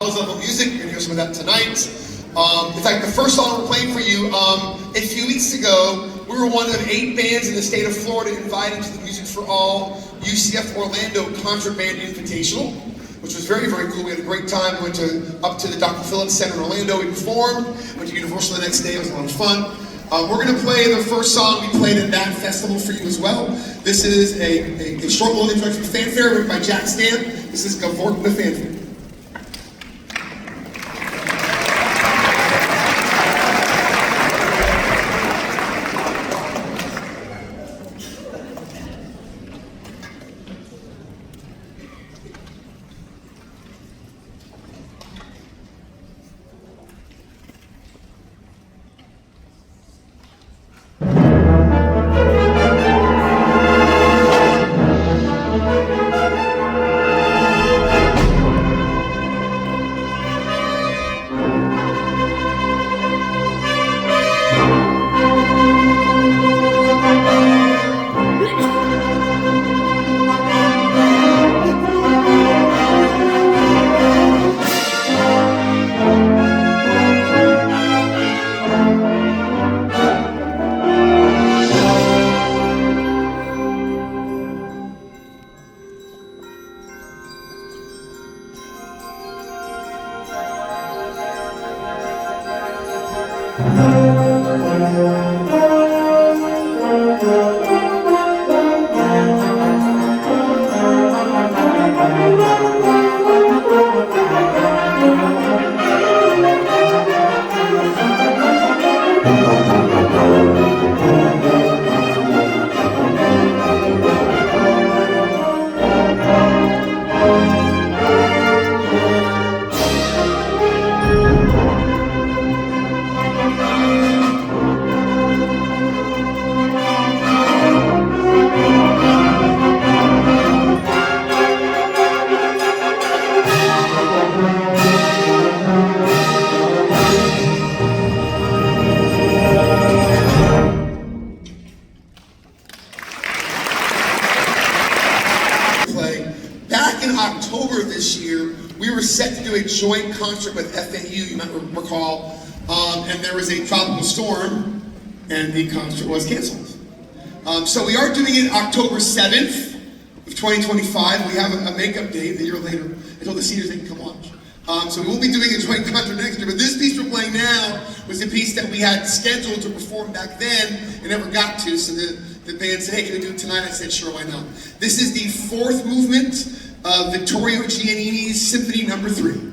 Level music. You're gonna hear some of that tonight. In fact, the first song we're playing for you, a few weeks ago, we were one of 8 bands in the state of Florida invited to the Music for All UCF Orlando Concert Band Invitational, which was very, very cool. We had a great time. We went up to the Dr. Phillips Center in Orlando. We performed. Went to Universal the next day. It was a lot of fun. We're going to play the first song we played at that festival for you as well. This is a short little introductory fanfare written by Jack Stamp. This is Gavort the Fanfare. Back in October this year, we were set to do a joint concert with FAU, you might recall, and there was a tropical storm, and the concert was canceled. So we are doing it October 7th of 2025. We have a makeup date a year later. I told the seniors they can come watch. So we will be doing a joint concert next year, but this piece we're playing now was a piece that we had scheduled to perform back then and never got to, so the band said, hey, can we do it tonight? I said, sure, why not? This is the 4th movement of Vittorio Giannini's Symphony No. 3.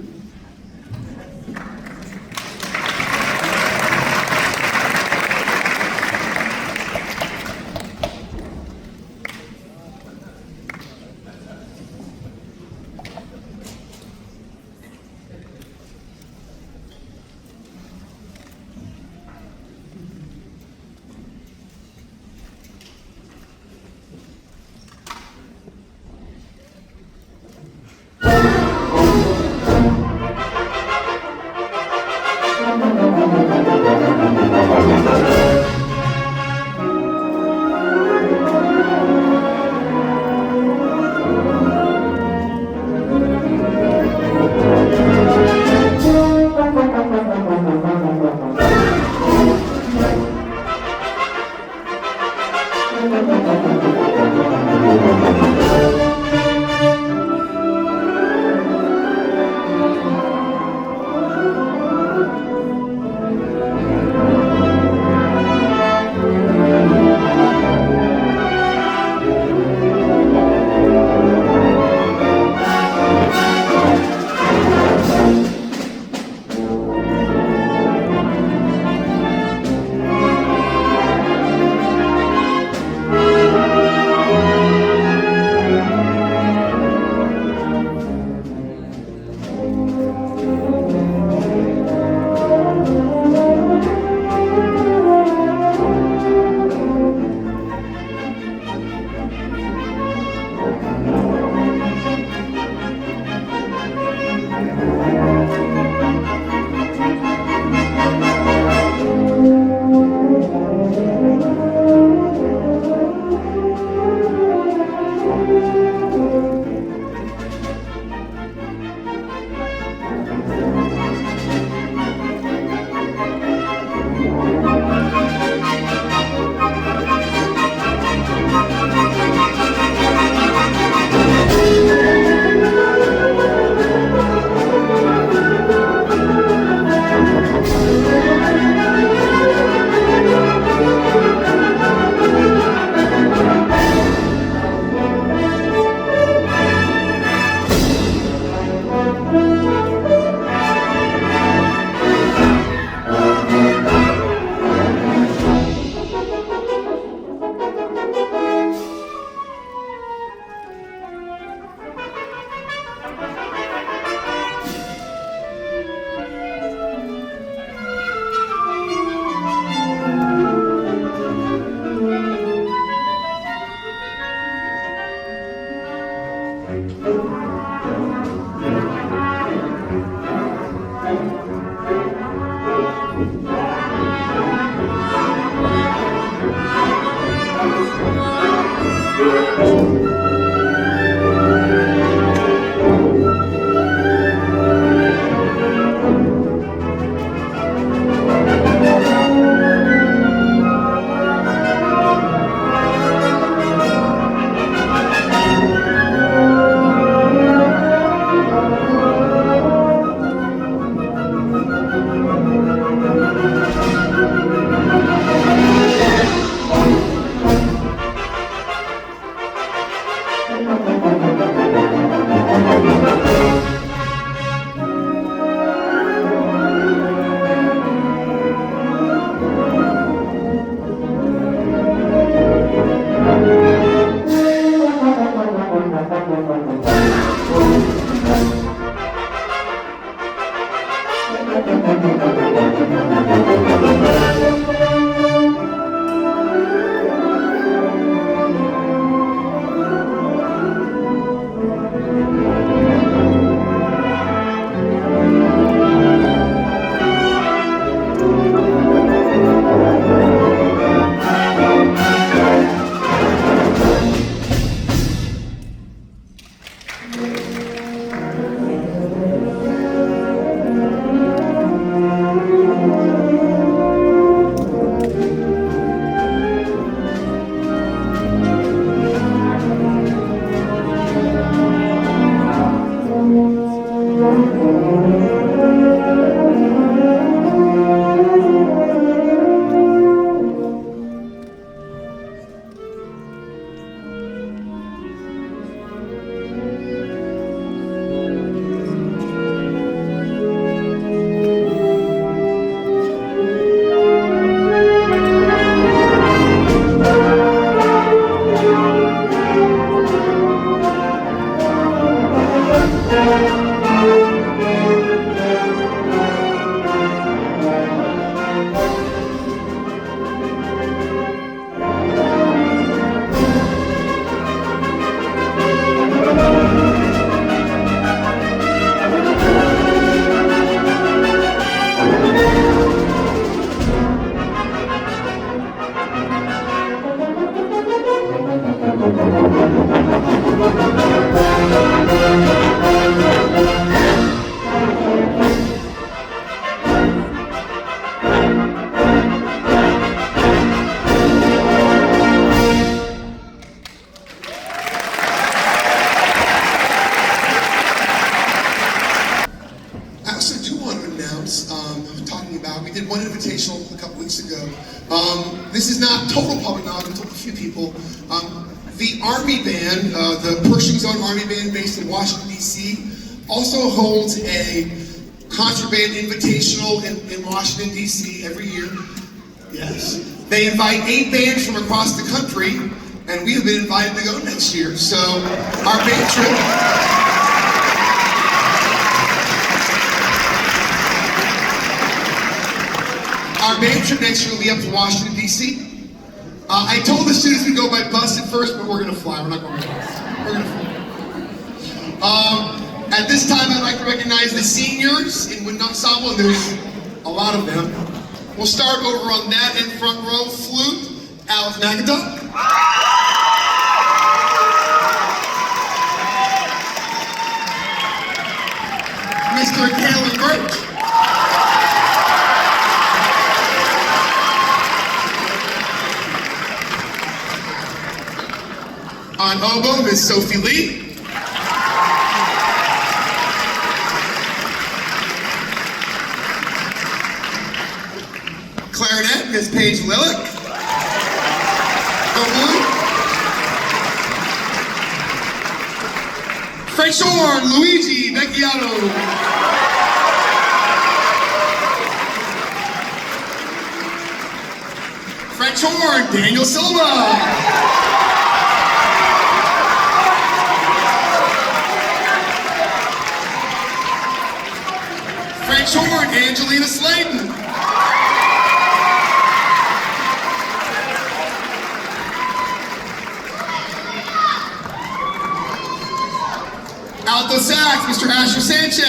We did one invitational a couple weeks ago. This is not total public knowledge, I told a few people. The Army Band, the Pershing Zone Army Band based in Washington, D.C., also holds a concert band invitational in Washington, D.C. every year. Yes. They invite 8 bands from across the country, and we have been invited to go next year. So our band trip... Our band trip next year will be up to Washington, D.C. I told the students we go by bus at first, but we're going to fly. We're not going by bus. We're going to fly. At this time, I'd like to recognize the seniors in Wind Ensemble, and there's a lot of them. We'll start over on that in front row. Flute, Alex McIntosh. Mr. Caleb Birch. On oboe, Miss Sophie Lee. Clarinet, Miss Paige Lillick. Oboe. French horn, Luigi Vecchiato. French horn, Daniel Silva. French horn, Angelina Slayton. Alto sax, Mr. Asher Sanchez.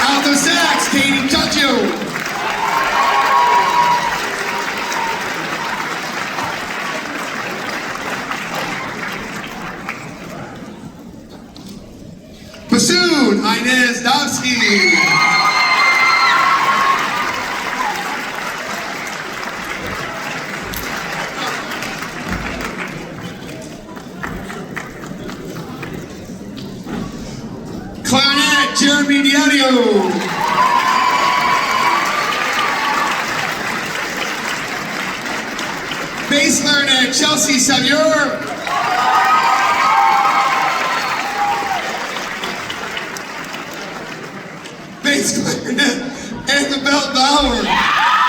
Alto sax, Katie Tuccio. Bassoon, Inez Dovsky. Clarinet, Jeremy Diario. Bass clarinet, Chelsea Savior. Bass clarinet, Annabelle Bauer.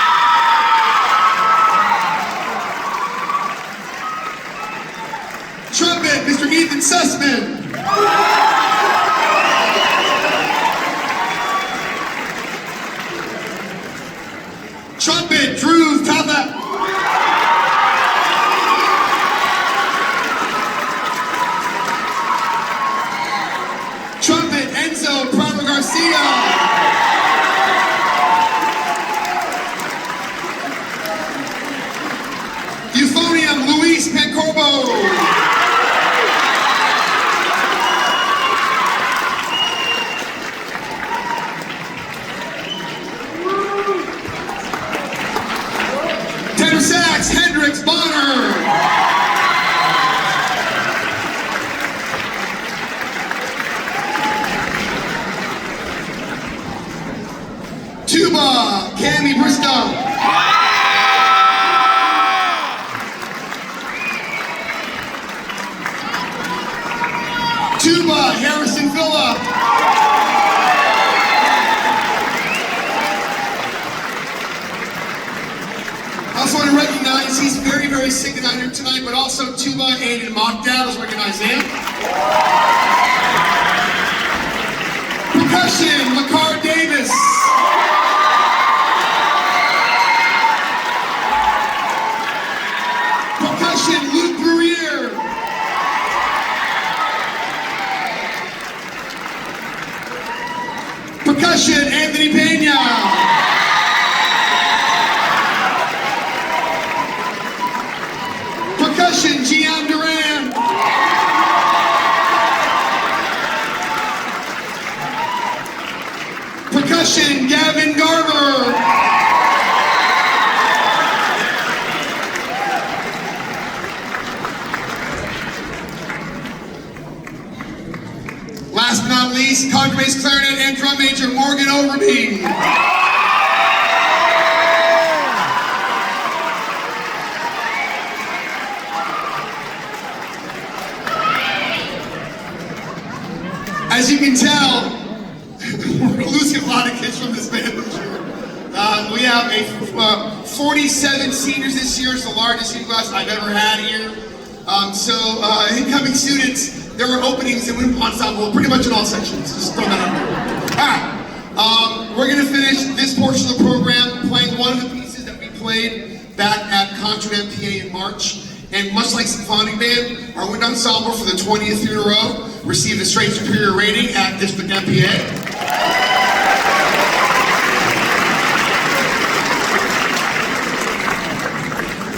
Trumpet, Drew Tapa. Trumpet, Enzo Prado Garcia. Euphonium, Luis Pancorbo. Tenor sax, Hendrix Bonner. Tuba, Cami Bristow. Tuba, Harrison Villa. I also want to recognize, he's very, very sick and not here tonight, but also Tuba, Aiden Mockdown, let's recognize him. Percussion, Lakar Davis. Percussion, Luke Bruyere. Percussion, Anthony Pena. Percussion, Gian Duran. Percussion, Gavin Garber. Last but not least, contrabass, clarinet, and drum major Morgan Overby. As you can tell, we're losing a lot of kids from this band this year. We have 47 seniors this year. It's the largest senior class I've ever had here. Incoming students, there were openings in wind ensemble pretty much in all sections. Just throw that out there. All right, we're going to finish this portion of the program playing one of the pieces that we played back at Concert MPA in March. And much like Symphonic Band, our wind ensemble for the 20th year in a row received a straight superior rating at District MPA.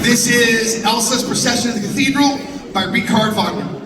This is Elsa's Procession of the Cathedral by Richard Wagner.